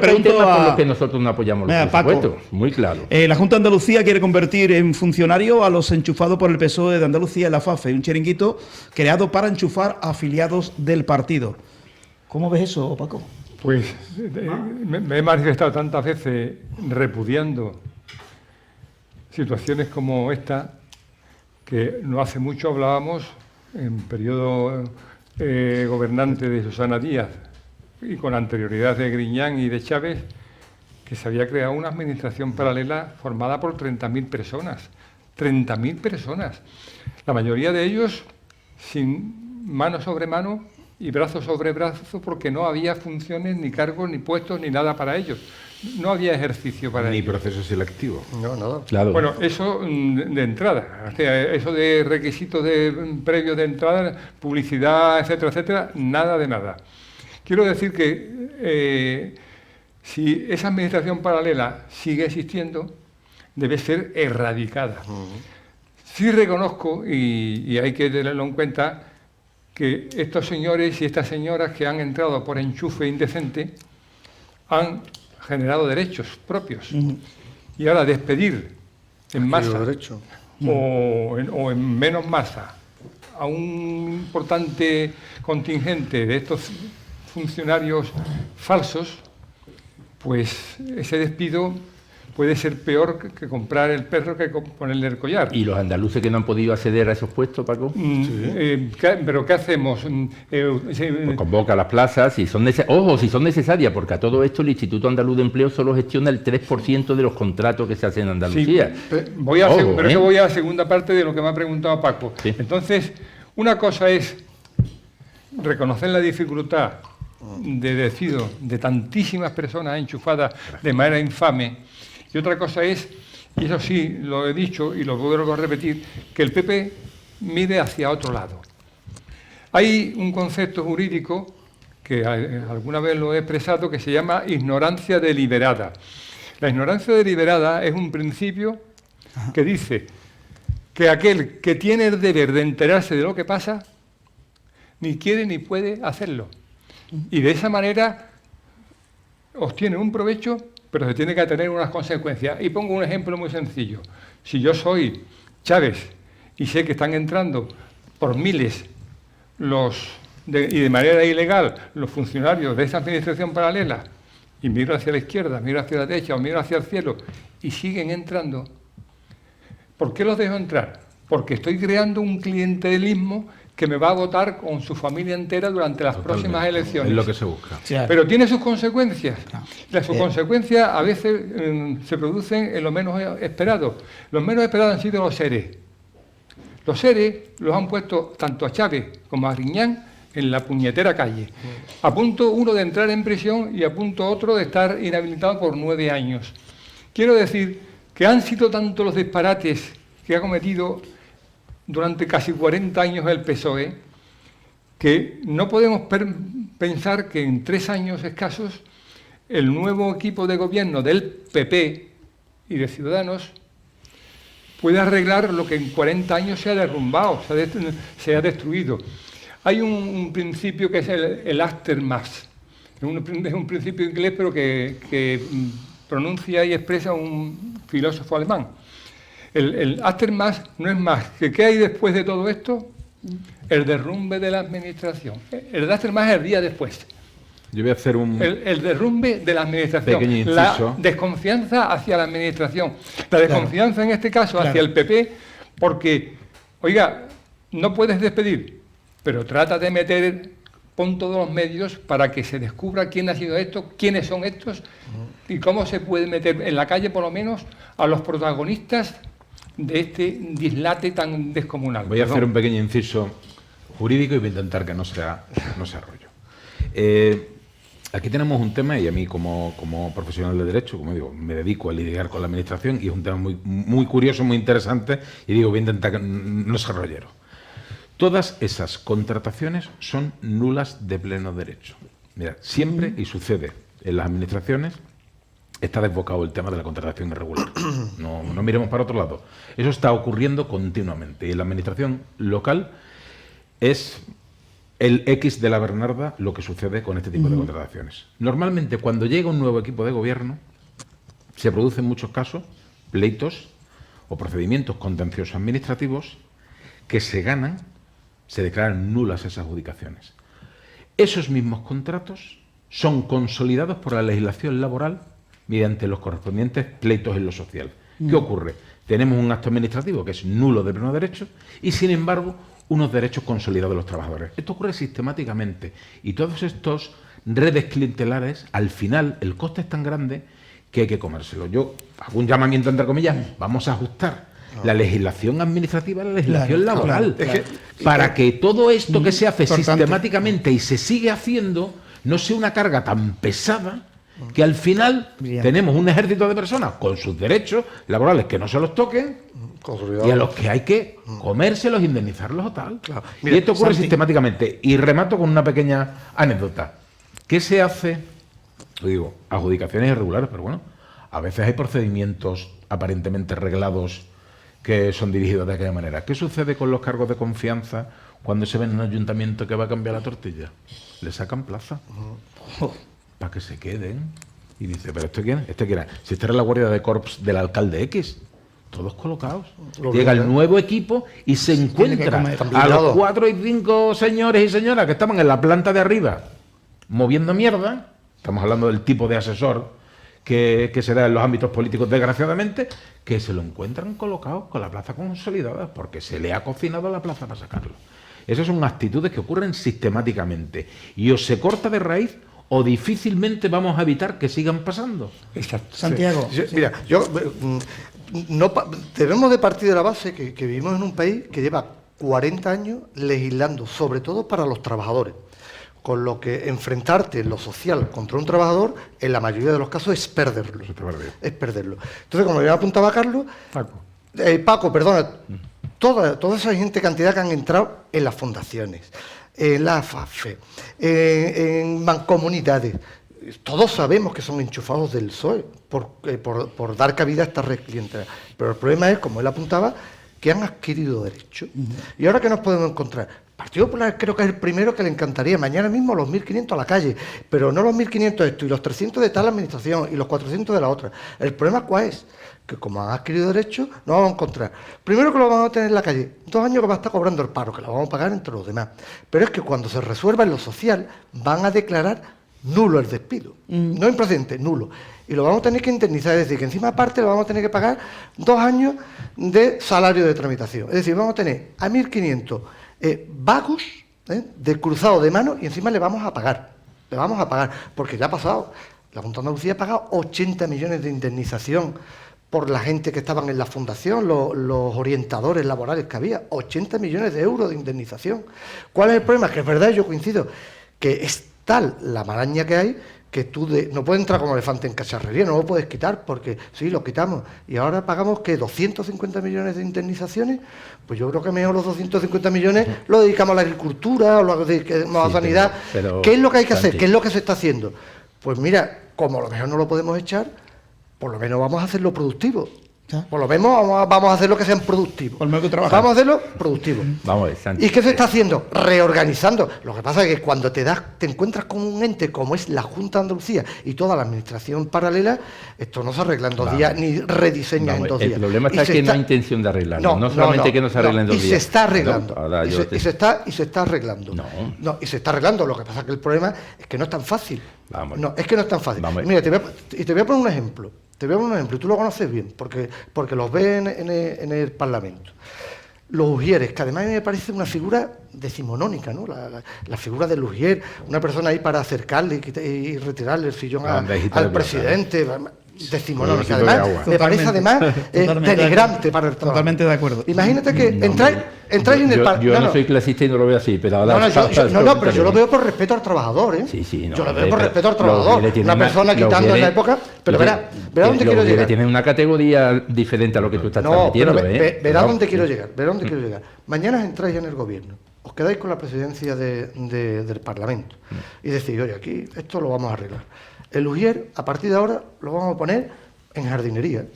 pregunto temas a... por los que nosotros no apoyamos los presupuestos. Paco, muy claro. La Junta de Andalucía quiere convertir en funcionario a los enchufados por el PSOE de Andalucía en la FAFE, un chiringuito creado para enchufar afiliados del partido. ¿Cómo ves eso, Paco? Pues me he manifestado tantas veces repudiando situaciones como esta, que no hace mucho hablábamos, en periodo gobernante de Susana Díaz y con anterioridad de Griñán y de Chávez, que se había creado una administración paralela formada por 30.000 personas. 30.000 personas. La mayoría de ellos sin mano sobre mano y brazo sobre brazo, porque no había funciones, ni cargos, ni puestos, ni nada para ellos. No había ejercicio para ellos. Ni proceso selectivo. No, nada. Claro. Bueno, eso de entrada. O sea, eso de requisitos previos de entrada, publicidad, etcétera, etcétera, nada de nada. Quiero decir que si esa administración paralela sigue existiendo, debe ser erradicada. Sí reconozco, y hay que tenerlo en cuenta, que estos señores y estas señoras que han entrado por enchufe indecente han generado derechos propios. Y ahora despedir en masa o en menos masa a un importante contingente de estos funcionarios falsos, pues ese despido puede ser peor que comprar el perro que ponerle el collar. ¿Y los andaluces que no han podido acceder a esos puestos, Paco? ¿Pero qué hacemos? Pues convoca a las plazas, si son necesarias, porque a todo esto el Instituto Andaluz de Empleo solo gestiona el 3% de los contratos que se hacen en Andalucía. Sí, voy a la segunda parte de lo que me ha preguntado Paco. Sí. Entonces, una cosa es reconocer la dificultad de despido de tantísimas personas enchufadas de manera infame, y otra cosa es, y eso sí lo he dicho y lo vuelvo a repetir, que el PP mire hacia otro lado. Hay un concepto jurídico que alguna vez lo he expresado, que se llama ignorancia deliberada. La ignorancia deliberada es un principio que dice que aquel que tiene el deber de enterarse de lo que pasa ni quiere ni puede hacerlo. Y de esa manera obtiene un provecho, pero se tiene que tener unas consecuencias. Y pongo un ejemplo muy sencillo. Si yo soy Chávez y sé que están entrando por miles y de manera ilegal los funcionarios de esa administración paralela, y miro hacia la izquierda, miro hacia la derecha o miro hacia el cielo, y siguen entrando, ¿por qué los dejo entrar? Porque estoy creando un clientelismo que me va a votar con su familia entera durante las próximas elecciones. Es lo que se busca. Sí. Pero tiene sus consecuencias. Sus consecuencias a veces se producen en lo menos esperado. Los menos esperados han sido los ERE. Los ERE los han puesto tanto a Chávez como a Griñán en la puñetera calle. A punto uno de entrar en prisión y a punto otro de estar inhabilitado por 9 años. Quiero decir que han sido tantos los disparates que ha cometido durante casi 40 años el PSOE, que no podemos pensar que en 3 años escasos el nuevo equipo de gobierno del PP y de Ciudadanos puede arreglar lo que en 40 años se ha derrumbado, se ha destruido. Hay un principio que es el aftermath. Es un principio inglés, pero que pronuncia y expresa un filósofo alemán. El aftermath no es más que ¿qué hay después de todo esto? El derrumbe de la administración. El aftermath es el día después. Yo voy a hacer el derrumbe de la administración. Pequeño inciso. La desconfianza hacia la administración. La desconfianza en este caso hacia el PP, porque, oiga, no puedes despedir, pero trata de pon todos los medios para que se descubra quién ha sido esto, quiénes son estos y cómo se puede meter en la calle, por lo menos, a los protagonistas de este dislate tan descomunal. Voy a hacer un pequeño inciso jurídico y voy a intentar que no sea rollo. Aquí tenemos un tema, y a mí como profesional de Derecho, como digo, me dedico a lidiar con la Administración, y es un tema muy, muy curioso, muy interesante, y digo, voy a intentar que no sea rollero. Todas esas contrataciones son nulas de pleno derecho. Mira, siempre, y sucede en las administraciones, está desbocado el tema de la contratación irregular. No miremos para otro lado. Eso está ocurriendo continuamente. Y en la administración local es el X de la Bernarda lo que sucede con este tipo de contrataciones. Normalmente, cuando llega un nuevo equipo de gobierno, se producen en muchos casos pleitos o procedimientos contenciosos administrativos que se ganan, se declaran nulas esas adjudicaciones. Esos mismos contratos son consolidados por la legislación laboral mediante los correspondientes pleitos en lo social. ¿Qué ocurre? Tenemos un acto administrativo que es nulo de pleno derecho y, sin embargo, unos derechos consolidados de los trabajadores. Esto ocurre sistemáticamente y todos estos redes clientelares, al final, el coste es tan grande que hay que comérselo. Yo hago un llamamiento, entre comillas, vamos a ajustar la legislación administrativa a la legislación laboral, para que todo esto que se hace sistemáticamente y se sigue haciendo no sea una carga tan pesada que al final tenemos un ejército de personas con sus derechos laborales que no se los toquen y a los que hay que comérselos, indemnizarlos o tal. Y esto ocurre sistemáticamente. Y remato con una pequeña anécdota. ¿Qué se hace? Lo digo, adjudicaciones irregulares, pero bueno, a veces hay procedimientos aparentemente reglados que son dirigidos de aquella manera. ¿Qué sucede con los cargos de confianza cuando se ven en un ayuntamiento que va a cambiar la tortilla? Le sacan plaza para que se queden. Y dice, ¿pero este quién es? ¿Este quién es? Si este era la guardia de corps del alcalde X. Todos colocados. Llega el nuevo equipo y se encuentra a los 4 y 5 señores y señoras que estaban en la planta de arriba moviendo mierda. Estamos hablando del tipo de asesor que se da en los ámbitos políticos, desgraciadamente, que se lo encuentran colocados con la plaza consolidada porque se le ha cocinado la plaza para sacarlo. Esas son actitudes que ocurren sistemáticamente y o se corta de raíz o difícilmente vamos a evitar que sigan pasando. Exacto. Santiago. Sí. Mira, debemos de partir de la base que vivimos en un país que lleva 40 años legislando, sobre todo para los trabajadores. Con lo que enfrentarte en lo social contra un trabajador, en la mayoría de los casos, es perderlo. Es perderlo. Entonces, como ya apuntaba Carlos, Paco, perdona, toda esa gente cantidad que han entrado en las fundaciones, en la FAFE, en mancomunidades, todos sabemos que son enchufados del PSOE por dar cabida a esta red clientela. Pero el problema es, como él apuntaba, que han adquirido derechos. ¿Y ahora qué nos podemos encontrar? Partido Popular creo que es el primero que le encantaría. Mañana mismo los 1.500 a la calle, pero no los 1.500 esto y los 300 de tal administración y los 400 de la otra. El problema ¿cuál es? Que como han adquirido derechos, no vamos a encontrar. Primero que lo vamos a tener en la calle, 2 años que va a estar cobrando el paro, que lo vamos a pagar entre los demás. Pero es que cuando se resuelva en lo social, van a declarar nulo el despido. No improcedente, nulo. Y lo vamos a tener que indemnizar, es decir, que encima aparte le vamos a tener que pagar 2 años de salario de tramitación. Es decir, vamos a tener a 1.500 vagos de cruzado de mano y encima le vamos a pagar, porque ya ha pasado, la Junta de Andalucía ha pagado 80 millones de indemnización por la gente que estaban en la fundación, los orientadores laborales que había, 80 millones de euros de indemnización. ¿Cuál es el problema? Que es verdad, yo coincido, que es tal la maraña que hay que tú no puedes entrar como elefante en cacharrería, no lo puedes quitar, porque sí, lo quitamos. Y ahora pagamos, ¿qué? 250 millones de indemnizaciones. Pues yo creo que mejor los 250 millones lo dedicamos a la agricultura, o lo dedicamos a la sanidad. Pero, ¿qué es lo que hay que hacer? ¿Qué es lo que se está haciendo? Pues mira, como a lo mejor no lo podemos echar, por lo menos vamos a hacerlo productivo. Por lo menos vamos a hacer lo que sean productivos. Vamos a hacerlo productivo. Vamos a ver, Santi. ¿Y qué se está haciendo? Reorganizando. Lo que pasa es que cuando te encuentras con un ente como es la Junta de Andalucía y toda la administración paralela, esto no se arregla en 2 días, ni rediseña en 2 días. El problema está que no hay intención de arreglarlo. No solamente que no se arregla en 2 días. Y se está arreglando. Y se está arreglando. Y se está arreglando. Lo que pasa es que el problema es que no es tan fácil. Es que no es tan fácil. Mira, te voy a poner un ejemplo. Y tú lo conoces bien, porque los ves en el Parlamento. Los Ujieres, que además me parece una figura decimonónica, ¿no? La figura del Ujier, una persona ahí para acercarle y retirarle el sillón al presidente. Decimonónica, además, me parece además denigrante para el trabajo. Totalmente de acuerdo. Imagínate que entráis en el Parlamento. Yo no soy clasista y no lo veo así, pero ahora... pero yo lo veo por respeto al trabajador, ¿eh? Sí, yo lo veo por respeto al trabajador. Una persona quitando en la época... Pero verá dónde quiero llegar. Tiene una categoría diferente a lo que tú estás transmitiendo, verá dónde quiero llegar. Mañana entráis en el gobierno. Os quedáis con la presidencia del Parlamento. Y decís, oye, aquí esto lo vamos a arreglar. El Ujier, a partir de ahora, lo vamos a poner en jardinería.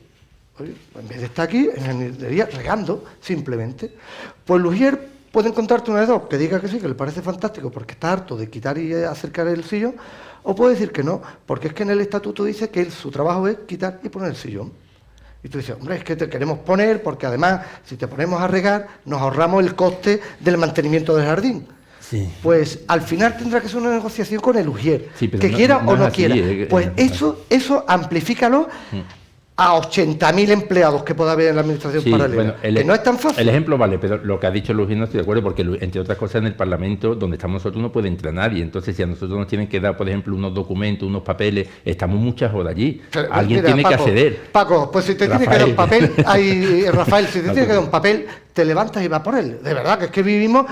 Oye, en vez de estar aquí, en jardinería, regando, simplemente. Pues el Ujier puede encontrarte una de dos, que diga que sí, que le parece fantástico porque está harto de quitar y acercar el sillón, o puede decir que no, porque es que en el estatuto dice que su trabajo es quitar y poner el sillón. Y tú dices, hombre, es que te queremos poner porque además, si te ponemos a regar, nos ahorramos el coste del mantenimiento del jardín. Sí. Pues al final tendrá que ser una negociación con el ujier, Sí, pero que no- quiera no o es no así, quiera. Pues eso amplifícalo a 80.000 empleados que pueda haber en la administración Sí, paralela. bueno, Que no es tan fácil. El ejemplo vale, pero lo que ha dicho Luis no estoy de acuerdo, porque entre otras cosas en el Parlamento, donde estamos nosotros, no puede entrar nadie. Entonces, si a nosotros nos tienen que dar, por ejemplo, unos documentos, unos papeles, estamos muchas horas allí. Pero, Alguien mira, tiene Paco, que acceder. Paco, pues si te tiene que dar un papel, Rafael, si te tiene que dar un papel, te levantas y vas por él. De verdad, que es que vivimos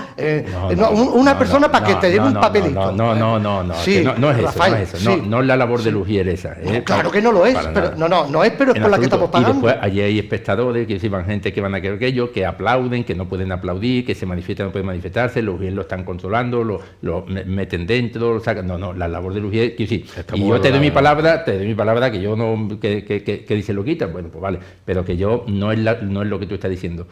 una persona para que te lleve un papelito. No, Sí, que no es Rafael, eso, no es eso. sí. No es la labor de Lugier esa. No, claro que no lo es, Para pero nada. no es, pero es En por la que absoluto. estamos pagando. Y después allí hay espectadores, que si van gente que van a querer aquello, que aplauden, que no pueden aplaudir, que se manifiestan, no pueden manifestarse, los Lugier lo están controlando, lo meten dentro, lo sacan. No, la labor de Lugier, que sí. Y yo te doy mi palabra, que yo no, que dice lo quita, bueno, pues vale, pero que yo no es lo que tú estás diciendo.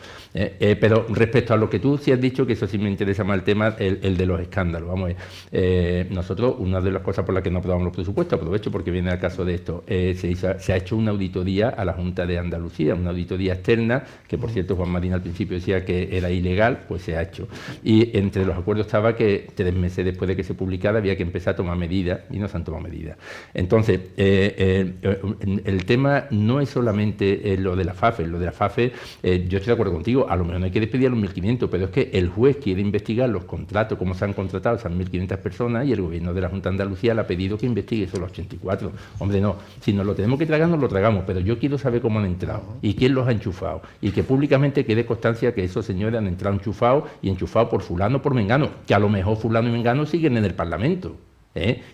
Pero respecto a lo que tú sí has dicho, que eso sí me interesa más el tema, el de los escándalos. Vamos a ver, nosotros, una de las cosas por las que no aprobamos los presupuestos, aprovecho porque viene al caso de esto, se ha hecho una auditoría a la Junta de Andalucía, una auditoría externa, que por cierto Juan Marín al principio decía que era ilegal, pues se ha hecho. Y entre los acuerdos estaba que 3 meses después de que se publicara había que empezar a tomar medidas, y no se han tomado medidas. Entonces, el tema no es solamente lo de la FAFE, yo estoy de acuerdo contigo, a lo mejor no hay que despedir a los 1.500, pero es que el juez quiere investigar los contratos, cómo se han contratado esas 1.500 personas, y el gobierno de la Junta de Andalucía le ha pedido que investigue solo 84. Hombre, no, si nos lo tenemos que tragar, nos lo tragamos, pero yo quiero saber cómo han entrado y quién los ha enchufado, y que públicamente quede constancia que esos señores han entrado enchufados y enchufados por fulano, por mengano, que a lo mejor fulano y mengano siguen en el Parlamento.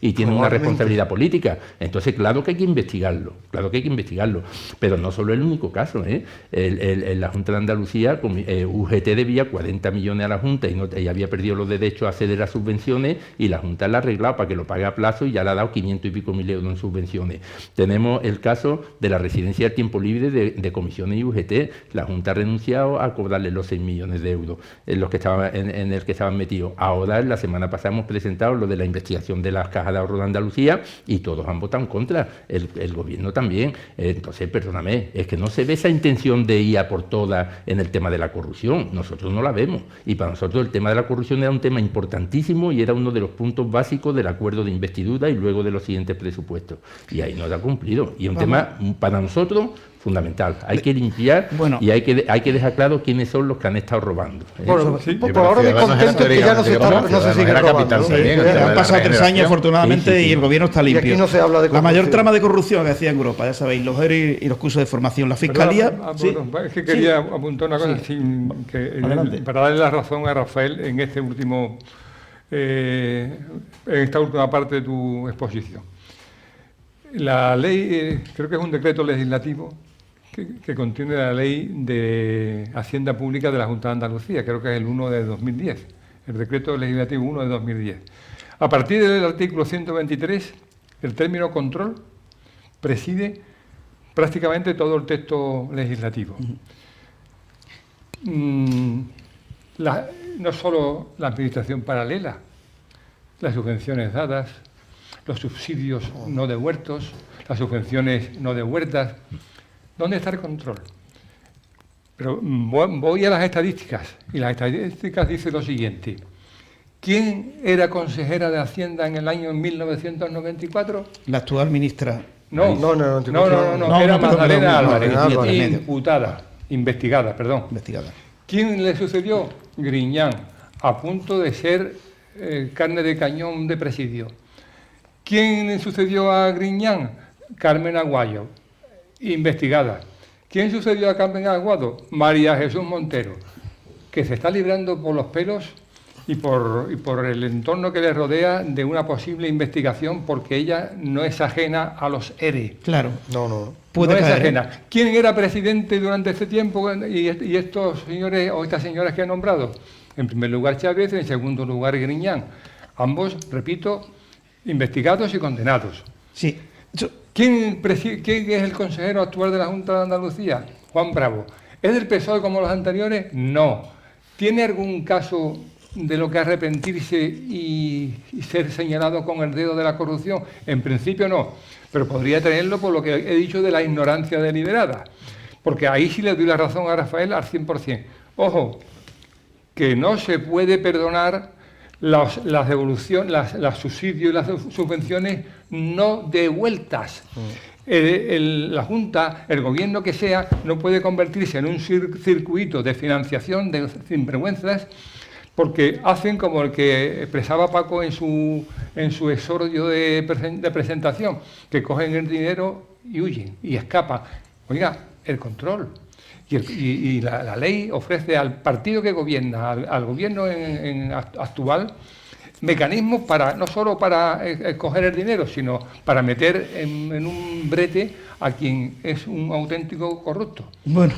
Y tienen una responsabilidad política. Entonces, claro que hay que investigarlo, pero no solo el único caso. La Junta de Andalucía, UGT debía 40 millones a la Junta y había perdido los derechos a acceder a subvenciones, y la Junta la ha arreglado para que lo pague a plazo y ya le ha dado 500 y pico mil euros en subvenciones. Tenemos el caso de la residencia del tiempo libre de comisiones y UGT. La Junta ha renunciado a cobrarle los 6 millones de euros en el que estaban metidos. Ahora, la semana pasada hemos presentado lo de la investigación de las cajas de ahorro de Andalucía y todos han votado en contra, el gobierno también. Entonces, perdóname, es que no se ve esa intención de ir a por todas en el tema de la corrupción. Nosotros no la vemos, y para nosotros el tema de la corrupción era un tema importantísimo y era uno de los puntos básicos del acuerdo de investidura y luego de los siguientes presupuestos, y ahí no se ha cumplido, y es un tema para nosotros fundamental. Hay que limpiar, y hay que dejar claro quiénes son los que han estado robando. Bueno, Sí, por ahora me contento que ya no se sigue robando, ¿no? Han pasado 3 años, afortunadamente, y el gobierno está limpio. Y aquí no se habla de la mayor corrupción. trama de corrupción que hacía en Europa, ya sabéis, los ERE y los cursos de formación. La Fiscalía... Perdón, es que quería apuntar una cosa para darle la razón a Rafael en este último en esta última parte de tu exposición. La ley, creo que es un decreto legislativo que contiene la ley de Hacienda Pública de la Junta de Andalucía, creo que es el 1 de 2010, el decreto legislativo 1 de 2010. A partir del artículo 123, el término control preside prácticamente todo el texto legislativo. No solo la administración paralela, las subvenciones dadas, los subsidios no devueltos, las subvenciones no devueltas. ¿Dónde está el control? Pero voy a las estadísticas, y las estadísticas dicen lo siguiente. ¿Quién era consejera de Hacienda en el año 1994? La actual ministra. No, Era Magdalena Álvarez, Álvarez. investigada. Investigada. ¿Quién le sucedió? Griñán, a punto de ser carne de cañón de presidio. ¿Quién le sucedió a Griñán? Carmen Aguayo, investigada. ¿Quién sucedió a Carmen Aguado? María Jesús Montero, que se está librando por los pelos y por el entorno que le rodea de una posible investigación, porque ella no es ajena a los ERE. Claro. No. Puede no es caer. ajena. ¿Quién era presidente durante este tiempo y estos señores o estas señoras que he nombrado? En primer lugar Chávez, en segundo lugar Griñán. Ambos, repito, investigados y condenados. Sí. ¿Quién es el consejero actual de la Junta de Andalucía? Juan Bravo. ¿Es del PSOE como los anteriores? No. ¿Tiene algún caso de lo que arrepentirse y ser señalado con el dedo de la corrupción? En principio no, pero podría tenerlo por lo que he dicho de la ignorancia deliberada, porque ahí sí le doy la razón a Rafael al 100%. Ojo, que no se puede perdonar las devoluciones, los subsidios y las subvenciones no devueltas. La Junta, el gobierno que sea, no puede convertirse en un circuito de financiación de sinvergüenzas, porque hacen como el que expresaba Paco en su exordio de presentación, que cogen el dinero y huyen y escapan. Oiga, el control. Y la ley ofrece al partido que gobierna, al gobierno actual, mecanismos para no solo para coger el dinero, sino para meter en un brete a quien es un auténtico corrupto. Bueno,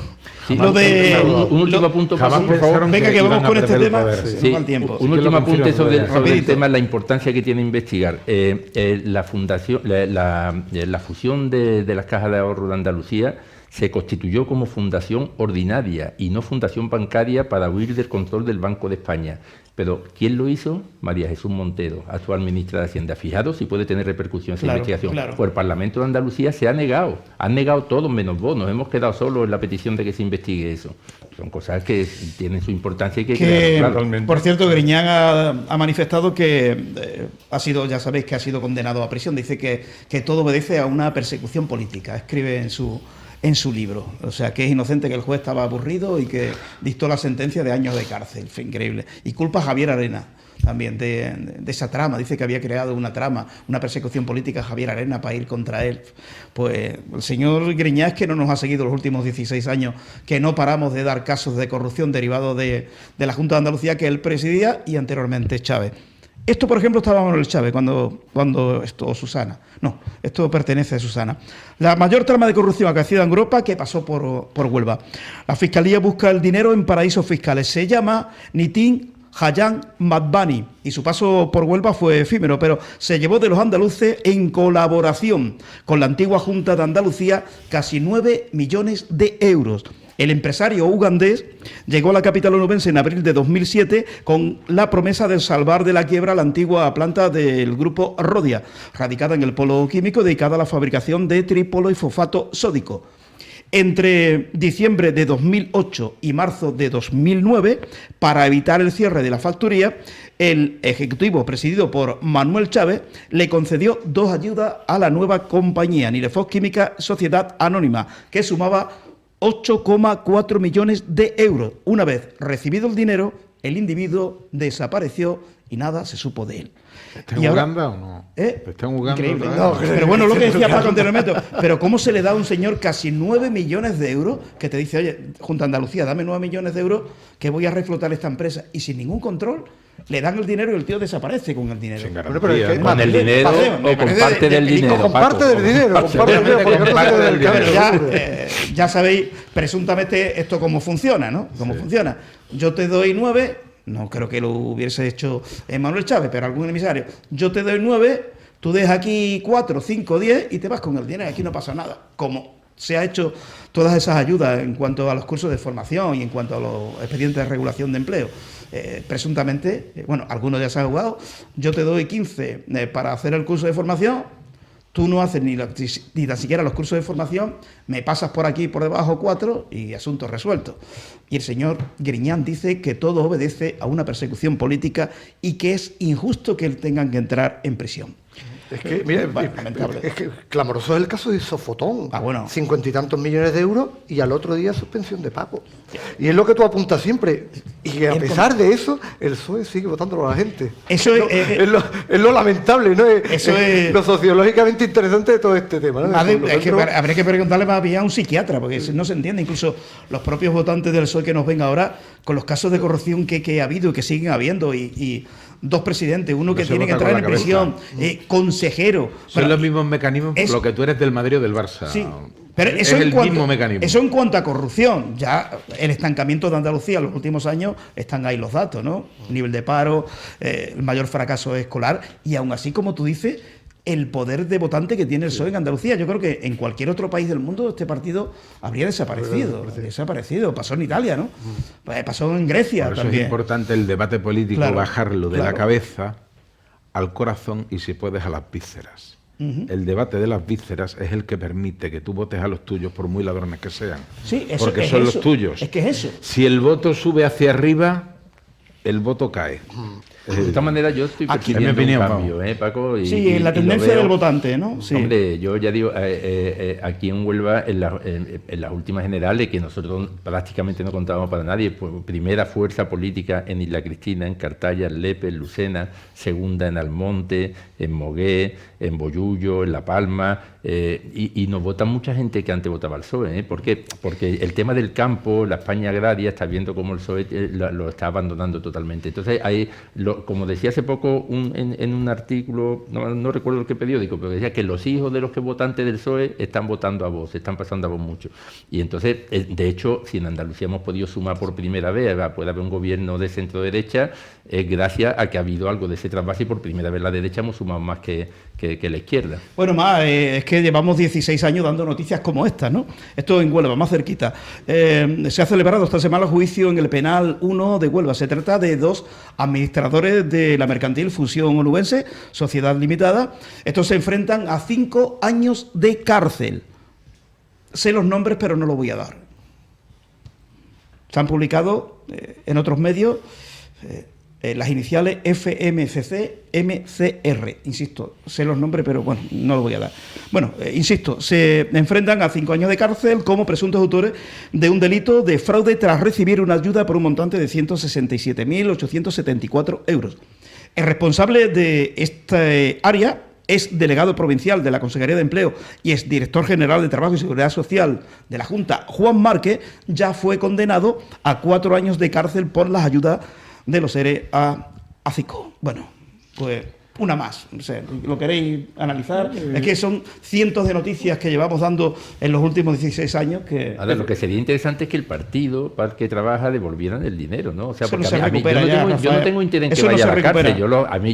Sí, lo de... un último punto, Jamás por favor. pensaron Venga, que iban vamos a con este perder el tema. poder. Sí. Sí, No al tiempo. un último apunte sobre el Rapidito. tema, la importancia que tiene investigar. La fundación, la fusión de las cajas de ahorro de Andalucía se constituyó como fundación ordinaria y no fundación bancaria para huir del control del Banco de España. Pero ¿quién lo hizo? María Jesús Montero, actual ministra de Hacienda. Fijaros si puede tener repercusión esa Claro, investigación. claro. Pues el Parlamento de Andalucía se ha negado. Han negado todos menos vos. Nos hemos quedado solos en la petición de que se investigue eso. Son cosas que tienen su importancia y que Que, claro. por cierto, Griñán ha manifestado que ha sido, ya sabéis, que ha sido condenado a prisión. Dice que todo obedece a una persecución política. Escribe en su libro. O sea, que es inocente, que el juez estaba aburrido y que dictó la sentencia de años de cárcel. Fue increíble. Y culpa a Javier Arena también de esa trama. Dice que había creado una trama, una persecución política a Javier Arena para ir contra él. Pues el señor Griñán es que no nos ha seguido los últimos 16 años, que no paramos de dar casos de corrupción derivados de la Junta de Andalucía que él presidía y anteriormente Chávez. Esto, por ejemplo, estaba Manuel Chávez cuando esto, Susana. No, esto pertenece a Susana. La mayor trama de corrupción acaecida en Europa que pasó por Huelva. La Fiscalía busca el dinero en paraísos fiscales. Se llama Nitin Hayan Madbani y su paso por Huelva fue efímero, pero se llevó de los andaluces en colaboración con la antigua Junta de Andalucía casi 9 millones de euros. El empresario ugandés llegó a la capital onubense en abril de 2007 con la promesa de salvar de la quiebra la antigua planta del grupo Rhodia, radicada en el polo químico dedicada a la fabricación de tripolo y fosfato sódico. Entre diciembre de 2008 y marzo de 2009, para evitar el cierre de la factoría, el ejecutivo presidido por Manuel Chávez le concedió 2 ayudas a la nueva compañía, Nilefos Química Sociedad Anónima, que sumaba 8,4 millones de euros. Una vez recibido el dinero, el individuo desapareció y nada se supo de él. ¿Está en Uganda o no? ¿Está en Uganda? Increíble. otra vez? No, pero bueno, lo que decía Paco anteriormente, pero ¿cómo se le da a un señor casi 9 millones de euros que te dice, oye, Junta de Andalucía, dame 9 millones de euros que voy a reflotar esta empresa? Y sin ningún control, le dan el dinero y el tío desaparece con el dinero. Sin Bueno, garantía, pero es que- ¿no? Con el dinero o con parte del dinero. Con parte del dinero, con parte del dinero, porque no Parte se del queda dinero. Ya sabéis presuntamente esto cómo funciona, ¿no? Cómo funciona. Yo te doy 9, no creo que lo hubiese hecho Manuel Chávez, pero algún emisario. Yo te doy 9, tú dejas aquí 4, 5, 10 y te vas con el dinero. Aquí no pasa nada. Como se ha hecho todas esas ayudas en cuanto a los cursos de formación y en cuanto a los expedientes de regulación de empleo. Presuntamente, bueno, algunos ya se han jugado. Yo te doy 15 para hacer el curso de formación. Tú no haces ni tan siquiera los cursos de formación, me pasas por aquí por debajo 4 y asunto resuelto. Y el señor Griñán dice que todo obedece a una persecución política y que es injusto que tengan que entrar en prisión. Es que, mira, Bueno, lamentable. es que clamoroso es el caso de Sofotón. Ah, bueno. 50 y tantos millones de euros y al otro día suspensión de pago. Y es lo que tú apuntas siempre. Y a pesar de eso, el PSOE sigue votándolo a la gente. Eso Es lo lamentable, ¿no? Eso es- lo sociológicamente interesante de todo este tema, ¿no? Es que habría que preguntarle más bien a un psiquiatra, porque no se entiende. Incluso los propios votantes del PSOE que nos ven ahora, con los casos de corrupción que ha habido y que siguen habiendo, y 2 presidentes, uno No que se tiene que vota entrar con en la prisión, consejero. Son Pero- los mismos mecanismos por es- lo que tú eres del Madrid o del Barça. Sí, pero es eso el en cuanto, mismo mecanismo. Eso en cuanto a corrupción. Ya el estancamiento de Andalucía en los últimos años, están ahí los datos, ¿no? Nivel de paro, el mayor fracaso escolar, y aún así, como tú dices, el poder de votante que tiene el PSOE en Andalucía. Yo creo que en cualquier otro país del mundo este partido habría desaparecido. Pasó en Italia, ¿no? Pasó en Grecia Por eso también. es importante el debate político, Claro, bajarlo de la claro. cabeza al corazón y, si puedes, a las vísceras. El debate de las vísceras es el que permite que tú votes a los tuyos, por muy ladrones que sean. Sí, eso, porque es son eso. los tuyos. Es que es eso. Si el voto sube hacia arriba, el voto cae. De esta manera yo estoy Aquí, percibiendo en mi opinión, un cambio, Paco. Sí, la lo tendencia veo. del votante, ¿no? Sí. Hombre, yo ya digo, aquí en Huelva, en las últimas generales, que nosotros prácticamente no contábamos para nadie, pues, primera fuerza política en Isla Cristina, en Cartaya, en Lepe, en Lucena, segunda en Almonte, en Mogué, en Bollullo, en La Palma, y nos vota mucha gente que antes votaba al PSOE, ¿eh? ¿Por qué? Porque el tema del campo, la España agraria, está viendo cómo el PSOE lo está abandonando totalmente. Entonces, ahí, como decía hace poco en un artículo, no recuerdo el qué periódico, pero decía que los hijos de los que votantes del PSOE están votando a Vox, están pasando a Vox mucho. Y entonces, de hecho, si en Andalucía hemos podido sumar por primera vez, puede haber un gobierno de centro-derecha, es gracias a que ha habido algo de ese trasvase y por primera vez la derecha hemos sumado más que la izquierda. Bueno, es que llevamos 16 años dando noticias como esta, ¿no? Esto en Huelva, más cerquita. Se ha celebrado esta semana el juicio en el Penal 1 de Huelva. Se trata de 2 administradores de la mercantil Fusión Onubense, Sociedad Limitada. Estos se enfrentan a 5 años de cárcel. Sé los nombres, pero no los voy a dar. Se han publicado en otros medios las iniciales FMCC, MCR. Insisto, sé los nombres, pero bueno, no los voy a dar. Bueno, insisto, se enfrentan a 5 años de cárcel como presuntos autores de un delito de fraude tras recibir una ayuda por un montante de 167.874 euros. El responsable de esta área es delegado provincial de la Consejería de Empleo y es director general de Trabajo y Seguridad Social de la Junta, Juan Márquez, ya fue condenado a 4 años de cárcel por las ayudas de los ERE a CICO. Bueno, pues una más. O sea, ¿lo queréis analizar? Es que son cientos de noticias que llevamos dando en los últimos 16 años que... Ahora, lo que sería interesante es que el partido para el que trabaja devolvieran el dinero, ¿no? O sea, Eso no porque se a mí, recupera ya, yo no Rafael. tengo interés en que Eso no vaya se a la cárcel. recupera.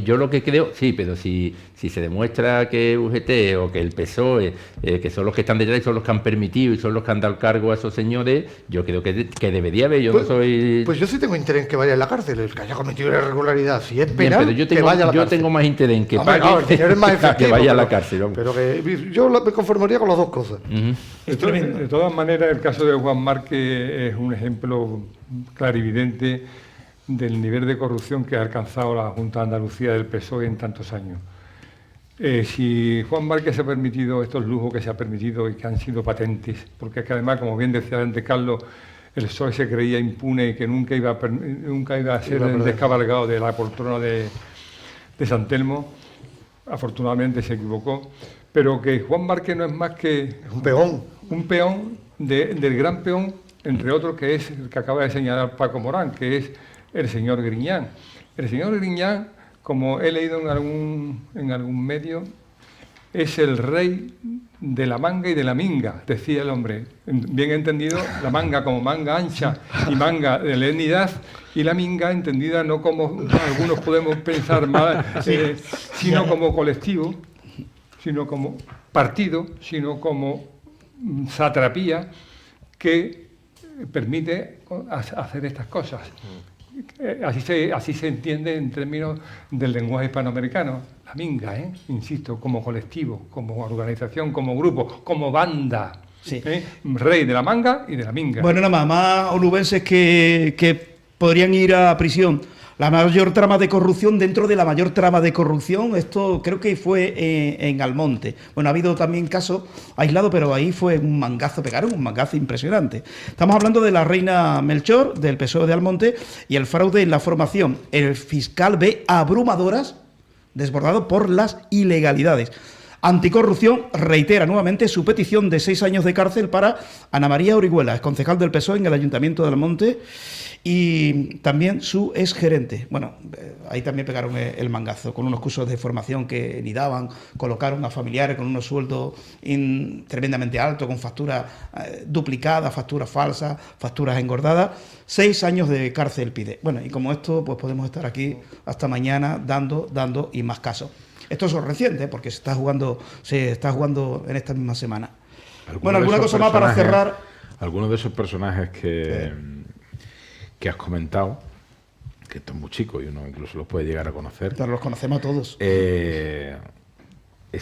Yo lo que creo, sí, pero si se demuestra que UGT o que el PSOE, que son los que están detrás y son los que han permitido y son los que han dado cargo a esos señores, yo creo que debería haber. Yo Pues, no soy... Pues yo sí tengo interés en que vaya a la cárcel, el que haya cometido una irregularidad. Si es Bien, penal, pero que vaya a la yo cárcel. tengo más interés en que Hombre, pague no, el dinero es más que efectivo, vaya a la pero- cárcel. Hombre. Pero que yo me conformaría con las dos cosas. Ujú. De todas maneras, el caso de Juan Márquez es un ejemplo clarividente del nivel de corrupción que ha alcanzado la Junta de Andalucía del PSOE en tantos años. Si Juan Márquez se ha permitido estos lujos que se ha permitido y que han sido patentes, porque es que además, como bien decía antes Carlos, el PSOE se creía impune y que nunca iba a ser descabalgado de la poltrona de San Telmo. Afortunadamente se equivocó, pero que Juan Márquez no es más que Es un peón. un peón del gran peón, entre otros, que es el que acaba de señalar Paco Morán, que es el señor Griñán. El señor Griñán, como he leído en algún medio, es el rey de la manga y de la minga, decía el hombre. Bien entendido, la manga como manga ancha y manga de lenidad, y la minga entendida no como algunos podemos pensar mal, sino como colectivo, sino como partido, sino como satrapía que permite hacer estas cosas. Así se entiende en términos del lenguaje hispanoamericano. La minga, insisto, como colectivo, como organización, como grupo, como banda. Sí. Rey de la manga y de la minga. Bueno, nada más onubenses que podrían ir a prisión. La mayor trama de corrupción dentro de la mayor trama de corrupción, esto creo que fue en Almonte. Bueno, ha habido también casos aislados, pero ahí fue un mangazo, pegaron un mangazo impresionante. Estamos hablando de la reina Melchor, del PSOE de Almonte, y el fraude en la formación. El fiscal ve abrumadoras, desbordado por las ilegalidades. Anticorrupción reitera nuevamente su petición de 6 años de cárcel para Ana María Orihuela, ex concejal del PSOE en el Ayuntamiento de Almonte, y también su exgerente. Bueno, ahí también pegaron el mangazo, con unos cursos de formación que ni daban, colocaron a familiares con unos sueldos tremendamente altos, con facturas duplicadas, facturas falsas, facturas engordadas. 6 años de cárcel pide. Bueno, y como esto, pues podemos estar aquí hasta mañana dando y más casos. Esto es reciente, porque se está jugando en esta misma semana. Bueno, ¿alguna cosa más para cerrar? Algunos de esos personajes que has comentado, que esto es muy chico y uno incluso los puede llegar a conocer. Pero los conocemos a todos. Es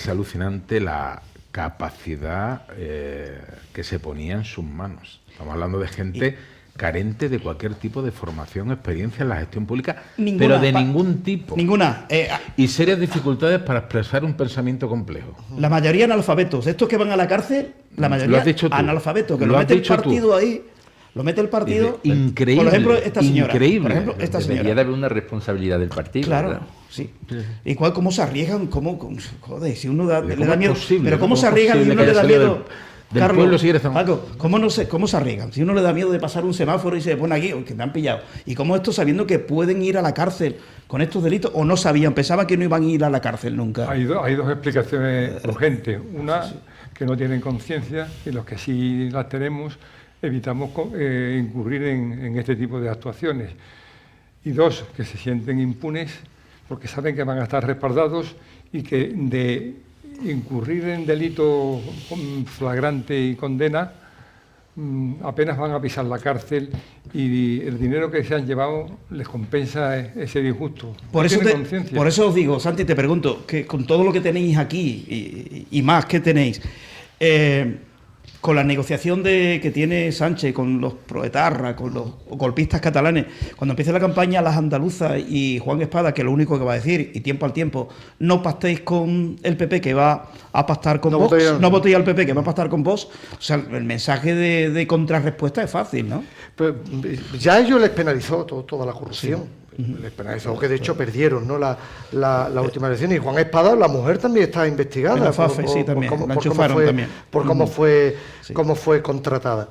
alucinante la capacidad que se ponía en sus manos. Estamos hablando de gente carente de cualquier tipo de formación, experiencia en la gestión pública, pero de ningún tipo. Ninguna. Y serias dificultades para expresar un pensamiento complejo. La mayoría analfabetos. Estos que van a la cárcel, la mayoría Lo has dicho tú. analfabetos, que Lo lo has mete el dicho partido tú. ahí. Lo mete el partido. Increíble. Por ejemplo, esta señora. Increíble. Por ejemplo, esta Debería señora. de haber una responsabilidad del partido. Claro, ¿verdad? sí. Igual cómo se arriesgan, joder, si uno le ¿Cómo da es miedo. posible? Pero cómo ¿Cómo se es arriesgan y posible uno que le da haya salido miedo. del Carlos, pueblo si quieres, Paco, ¿cómo se arriesgan? Si uno le da miedo de pasar un semáforo y se pone aquí, que me han pillado. Y cómo esto sabiendo que pueden ir a la cárcel con estos delitos, o no sabían, pensaban que no iban a ir a la cárcel nunca. Hay dos explicaciones urgentes. Una, que no tienen conciencia, y los que sí las tenemos, evitamos incurrir en este tipo de actuaciones. Y dos, que se sienten impunes porque saben que van a estar respaldados y que de incurrir en delito flagrante y condena apenas van a pisar la cárcel y el dinero que se han llevado les compensa ese disgusto. Por conciencia. por eso os digo, Santi, te pregunto, que con todo lo que tenéis aquí y más que tenéis, con la negociación que tiene Sánchez con los proetarras, con los golpistas catalanes, cuando empiece la campaña, las andaluzas y Juan Espada, que lo único que va a decir, y tiempo al tiempo, no pactéis con el PP que va a pactar con Vox, no votéis al PP que va a pactar con Vox, o sea, el mensaje de contrarrespuesta es fácil, ¿no? Pues ya ellos les penalizó toda la corrupción. Sí. Les penalizó, que de hecho perdieron, ¿no? la última elección. Y Juan Espada, la mujer, también está investigada. En la FAFE, sí, también. La enchufaron también. Por cómo fue contratada.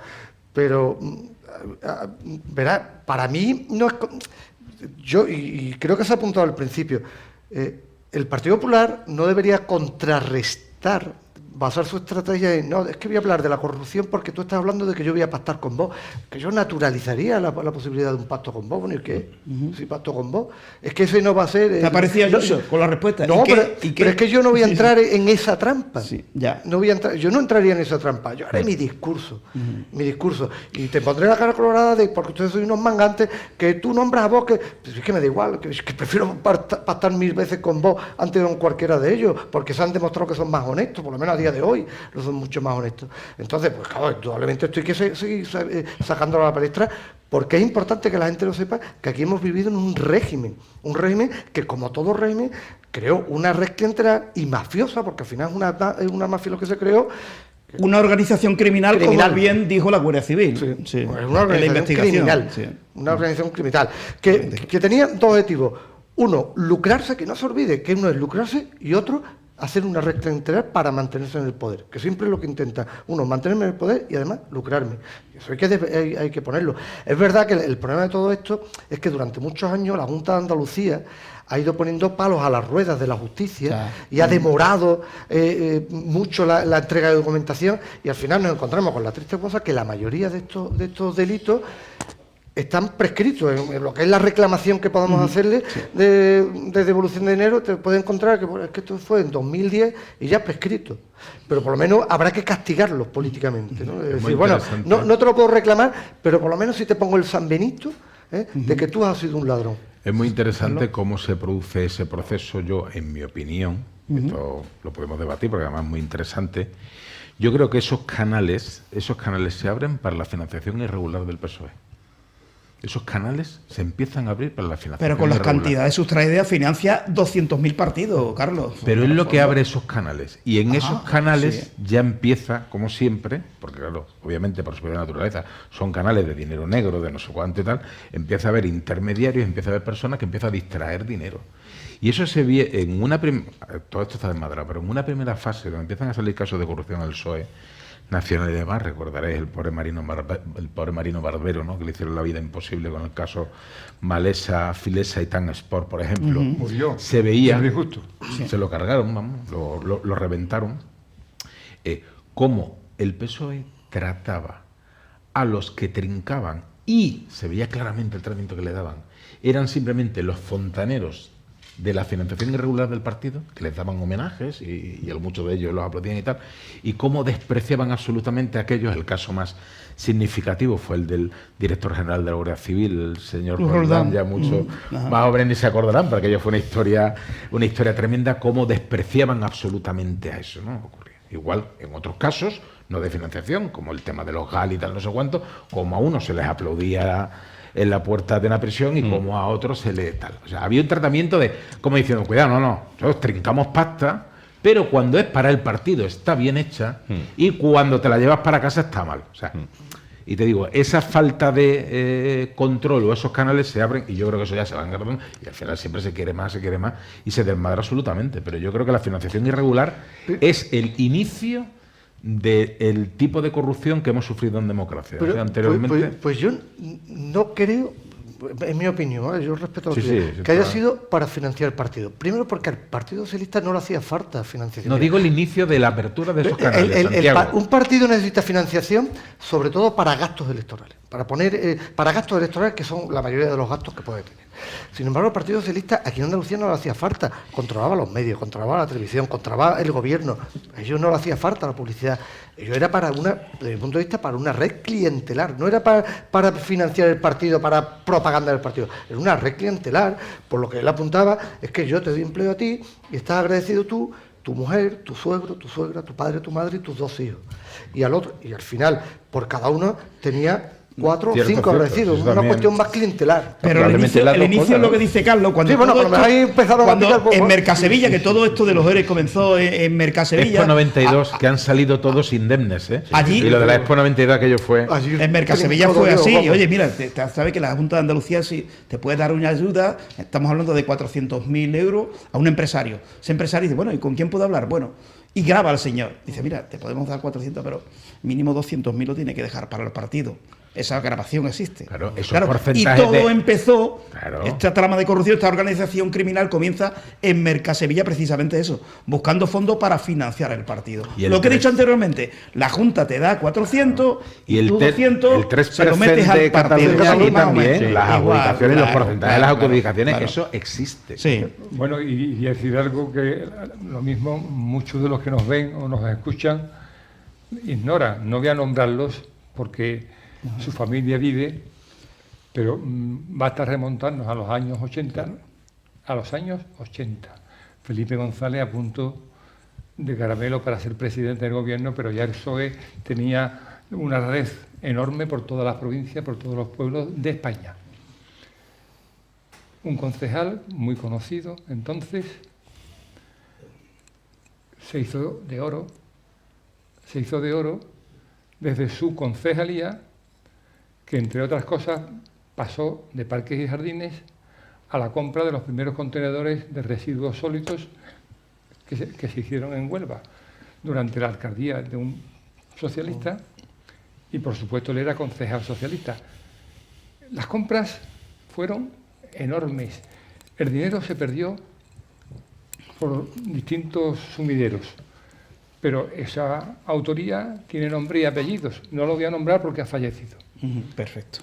Pero, verá, para mí no es... Yo, y creo que se ha apuntado al principio, el Partido Popular no debería contrarrestar, basar su estrategia en, no, es que voy a hablar de la corrupción porque tú estás hablando de que yo voy a pactar con vos, que yo naturalizaría la posibilidad de un pacto con vos. Bueno, ¿y qué? Si pacto con vos, es que ese no va a ser... ¿Te parecía Ayuso con la respuesta? No, pero es que yo no voy a entrar en esa trampa. Sí, ya. No voy a entrar, yo no entraría en esa trampa, yo haré mi discurso, y te pondré la cara colorada de porque ustedes sois unos mangantes, que tú nombras a vos, que pues es que me da igual, que prefiero pactar 1000 veces con vos antes de con cualquiera de ellos, porque se han demostrado que son más honestos, por lo menos a día de hoy lo son mucho más honestos. Entonces, pues claro, indudablemente esto hay que seguir sacándolo a la palestra, porque es importante que la gente lo sepa, que aquí hemos vivido en un régimen que, como todo régimen, creó una red clientelar y mafiosa, porque al final es una mafia lo que se creó. Una organización criminal, como bien dijo la Guardia Civil. Sí. Sí. Pues una organización criminal. Sí. Una organización criminal que tenía dos objetivos. Uno, lucrarse, que no se olvide que uno es lucrarse, y otro, hacer una red clientelar para mantenerse en el poder, que siempre es lo que intenta uno, mantenerme en el poder y además lucrarme. Eso hay que ponerlo. Es verdad que el problema de todo esto es que durante muchos años la Junta de Andalucía ha ido poniendo palos a las ruedas de la justicia y ha demorado mucho la entrega de documentación, y al final nos encontramos con la triste cosa que la mayoría de estos delitos están prescritos. En lo que es la reclamación que podamos hacerle de devolución de dinero, te puedes encontrar que esto fue en 2010 y ya prescrito. Pero por lo menos habrá que castigarlos políticamente, ¿no? Es decir, bueno, no te lo puedo reclamar, pero por lo menos si te pongo el San Benito, de que tú has sido un ladrón. Es muy interesante cómo se produce ese proceso. Yo, en mi opinión, esto lo podemos debatir porque además es muy interesante, yo creo que esos canales se abren para la financiación irregular del PSOE. Esos canales se empiezan a abrir para la financiación. Pero con las cantidades sustraídas financia 200.000 partidos, Carlos. Pero es lo que abre esos canales. Y en esos canales ya empieza, como siempre, porque claro, obviamente por su propia naturaleza, son canales de dinero negro, de no sé cuánto y tal, empieza a haber intermediarios, empieza a haber personas que empiezan a distraer dinero. Y eso se ve en una... Todo esto está desmadrado, pero en una primera fase, donde empiezan a salir casos de corrupción al PSOE nacional y demás, recordaréis el pobre Marino Barbero, ¿no?, que le hicieron la vida imposible con el caso Malesa, Filesa y Tan Sport, por ejemplo. Murió. Se veía, justo. se lo cargaron, vamos, lo reventaron. Cómo el PSOE trataba a los que trincaban, y se veía claramente el tratamiento que le daban, eran simplemente los fontaneros de la financiación irregular del partido, que les daban homenajes y muchos de ellos los aplaudían y tal, y cómo despreciaban absolutamente a aquellos. El caso más significativo fue el del director general de la Guardia Civil, el señor Roldán. Ya muchos más jóvenes ni se acordarán, porque aquello fue una historia tremenda, cómo despreciaban absolutamente a eso, ¿no? Ocurría. Igual en otros casos, no de financiación, como el tema de los GAL y tal, no sé cuánto, como a unos se les aplaudía en la puerta de una prisión y como a otros se les tal. O sea, había un tratamiento de, como diciendo, cuidado, no, nosotros trincamos pasta, pero cuando es para el partido está bien hecha y cuando te la llevas para casa está mal. O sea, y te digo, esa falta de control o esos canales se abren y yo creo que eso ya se va engordando y al final siempre se quiere más y se desmadra absolutamente. Pero yo creo que la financiación irregular es el inicio del tipo de corrupción que hemos sufrido en democracia. Pero, o sea, anteriormente... pues yo no creo, en mi opinión, ¿vale? Yo respeto a lo Sí, que haya sido para financiar el partido. Primero porque al Partido Socialista no le hacía falta financiación. No digo el inicio de la apertura de esos canales, Santiago. Un partido necesita financiación sobre todo para gastos electorales, para gastos electorales que son la mayoría de los gastos que puede tener. Sin embargo, el Partido Socialista aquí en Andalucía no le hacía falta. Controlaba los medios, controlaba la televisión, controlaba el gobierno. A ellos no le hacía falta la publicidad. Ellos era desde mi punto de vista, para una red clientelar. No era para financiar el partido, para propaganda del partido. Era una red clientelar. Por lo que él apuntaba, es que yo te doy empleo a ti y estás agradecido tú, tu mujer, tu suegro, tu suegra, tu padre, tu madre y tus 2 hijos. Y al otro, y al final, por cada uno tenía 4 o 5 agradecidos, una cuestión más clientelar. Pero el inicio es lo que dice Carlos, cuando, sí, bueno, pero ahí empezaron en Mercasevilla, que todo esto de los ERE comenzó en Mercasevilla. Expo 92, que han salido todos indemnes, ¿eh? Allí, y lo de la Expo 92 aquello fue... En Mercasevilla fue así. Oye, mira, sabes que la Junta de Andalucía sí te puede dar una ayuda, estamos hablando de 400.000 euros a un empresario. Ese empresario dice, bueno, ¿y con quién puedo hablar? Bueno, y graba al señor. Dice, mira, te podemos dar 400, pero mínimo 200.000 lo tiene que dejar para el partido. Esa grabación existe. Claro, y todo empezó, esta trama de corrupción, esta organización criminal comienza en Mercasevilla precisamente eso, buscando fondos para financiar el partido. Lo que he dicho anteriormente, la Junta te da 400 y tú 200 se lo metes al partido. Y también las adjudicaciones, los porcentajes de las adjudicaciones, eso existe. Sí. Bueno, y decir algo que lo mismo muchos de los que nos ven o nos escuchan ignoran. No voy a nombrarlos porque su familia vive, pero basta remontarnos a los años 80. A los años 80, Felipe González a punto de caramelo para ser presidente del gobierno, pero ya el PSOE tenía una red enorme por todas las provincias, por todos los pueblos de España. Un concejal muy conocido entonces se hizo de oro desde su concejalía, que entre otras cosas pasó de parques y jardines a la compra de los primeros contenedores de residuos sólidos que se hicieron en Huelva durante la alcaldía de un socialista y por supuesto él era concejal socialista. Las compras fueron enormes. El dinero se perdió por distintos sumideros, pero esa autoría tiene nombre y apellidos. No lo voy a nombrar porque ha fallecido. Perfecto.